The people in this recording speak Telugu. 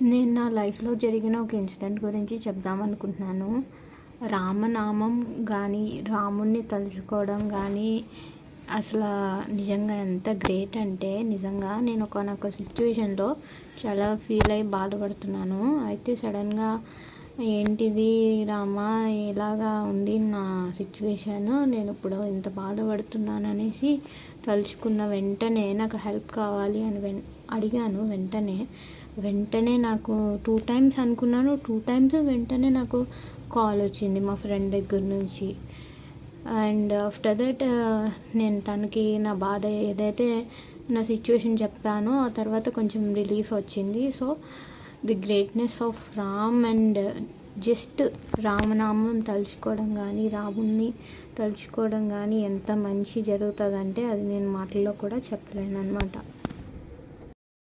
నేను నా లైఫ్‌లో జరిగిన ఒక ఇన్సిడెంట్ గురించి చెప్దామనుకుంటున్నాను. రామనామం గానీ, రాముడిని తలుచుకోవడం గానీ, అసలా నిజంగా ఎంత గ్రేట్ అంటే, నిజంగా నేను ఒకానొక సిట్యుయేషన్‌లో చాలా ఫీల్ అయ్యి బాధపడుతున్నాను. అయితే సడన్‌గా ఏంటిది రామా ఇలాగా ఉంది నా సిట్యుయేషను, నేనిప్పుడు ఇంత బాధపడుతున్నాననేసి తలుచుకున్న వెంటనే నాకు హెల్ప్ కావాలి అని అడిగాను వెంటనే. వెంటనే నాకు 2 టైమ్స్ అనుకున్నాను. 2 టైమ్స్ వెంటనే నాకు కాల్ వచ్చింది మా ఫ్రెండ్ దగ్గర నుంచి. అండ్ ఆఫ్టర్ దట్ నేను తనకి నా బాధ ఏదైతే నా సిట్యుయేషన్ చెప్పానో ఆ తర్వాత కొంచెం రిలీఫ్ వచ్చింది. So the greatness of Ram and just రామనామం తలుచుకోవడం గానీ, రాముడిని తలుచుకోవడం గానీ ఎంత మంచి జరుగుతదంటే అది నేను మాటల్లో కూడా చెప్పలేననమాట.